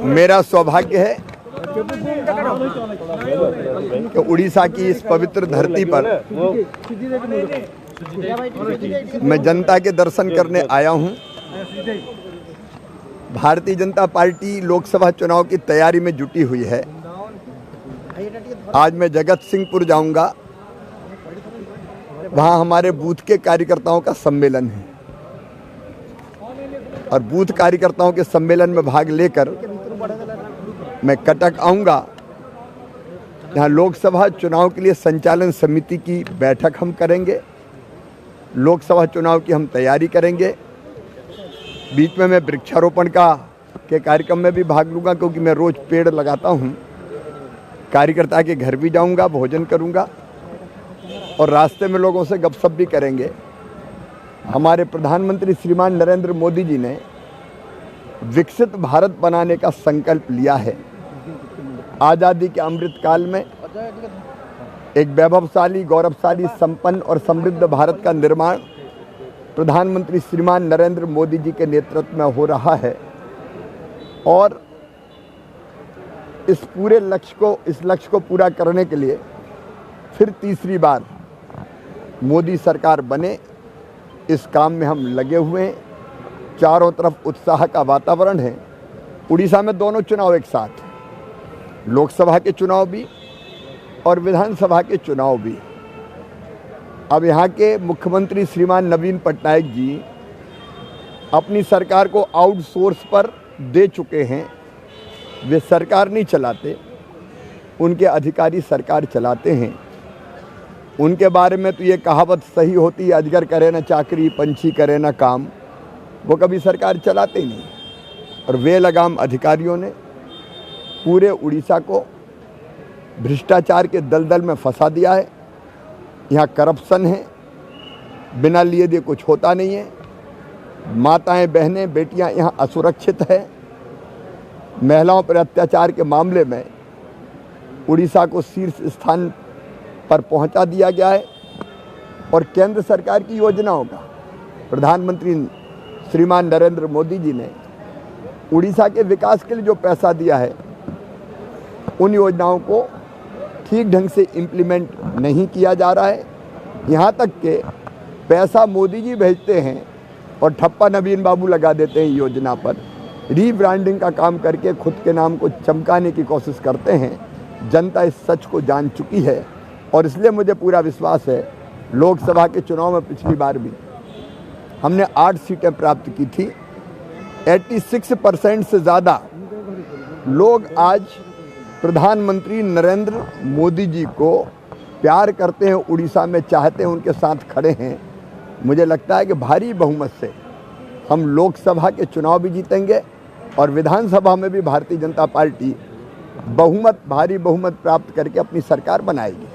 मेरा सौभाग्य है कि उड़ीसा की इस पवित्र धरती पर मैं जनता के दर्शन करने आया हूं। भारतीय जनता पार्टी लोकसभा चुनाव की तैयारी में जुटी हुई है। आज मैं जगत सिंहपुर जाऊंगा, वहां हमारे बूथ के कार्यकर्ताओं का सम्मेलन है और बूथ कार्यकर्ताओं के सम्मेलन में भाग लेकर मैं कटक आऊंगा। यहाँ लोकसभा चुनाव के लिए संचालन समिति की बैठक हम करेंगे, लोकसभा चुनाव की हम तैयारी करेंगे। बीच में मैं वृक्षारोपण के कार्यक्रम में भी भाग लूँगा, क्योंकि मैं रोज़ पेड़ लगाता हूँ। कार्यकर्ता के घर भी जाऊँगा, भोजन करूँगा और रास्ते में लोगों से गपशप भी करेंगे। हमारे प्रधानमंत्री श्रीमान नरेंद्र मोदी जी ने विकसित भारत बनाने का संकल्प लिया है। आज़ादी के अमृत काल में एक वैभवशाली, गौरवशाली, संपन्न और समृद्ध भारत का निर्माण प्रधानमंत्री श्रीमान नरेंद्र मोदी जी के नेतृत्व में हो रहा है और इस लक्ष्य को पूरा करने के लिए फिर तीसरी बार मोदी सरकार बने, इस काम में हम लगे हुए हैं। चारों तरफ उत्साह का वातावरण है। उड़ीसा में दोनों चुनाव एक साथ, लोकसभा के चुनाव भी और विधानसभा के चुनाव भी। अब यहाँ के मुख्यमंत्री श्रीमान नवीन पटनायक जी अपनी सरकार को आउटसोर्स पर दे चुके हैं। वे सरकार नहीं चलाते, उनके अधिकारी सरकार चलाते हैं। उनके बारे में तो ये कहावत सही होती है, अजगर करे ना चाकरी, पंछी करे ना काम। वो कभी सरकार चलाते ही नहीं। और वे लगाम अधिकारियों ने पूरे उड़ीसा को भ्रष्टाचार के दलदल में फंसा दिया है। यहाँ करप्शन है, बिना लिए दिए कुछ होता नहीं है। माताएं, बहनें, बेटियां यहाँ असुरक्षित है। महिलाओं पर अत्याचार के मामले में उड़ीसा को शीर्ष स्थान पर पहुंचा दिया गया है। और केंद्र सरकार की योजनाओं का प्रधानमंत्री श्रीमान नरेंद्र मोदी जी ने उड़ीसा के विकास के लिए जो पैसा दिया है, उन योजनाओं को ठीक ढंग से इम्प्लीमेंट नहीं किया जा रहा है। यहाँ तक कि पैसा मोदी जी भेजते हैं और ठप्पा नवीन बाबू लगा देते हैं योजना पर। रीब्रांडिंग का काम करके खुद के नाम को चमकाने की कोशिश करते हैं। जनता इस सच को जान चुकी है और इसलिए मुझे पूरा विश्वास है, लोकसभा के चुनाव में पिछली बार भी हमने 8 सीटें प्राप्त की थी। 86% से ज़्यादा लोग आज प्रधानमंत्री नरेंद्र मोदी जी को प्यार करते हैं, उड़ीसा में चाहते हैं, उनके साथ खड़े हैं। मुझे लगता है कि भारी बहुमत से हम लोकसभा के चुनाव भी जीतेंगे और विधानसभा में भी भारतीय जनता पार्टी भारी बहुमत प्राप्त करके अपनी सरकार बनाएगी।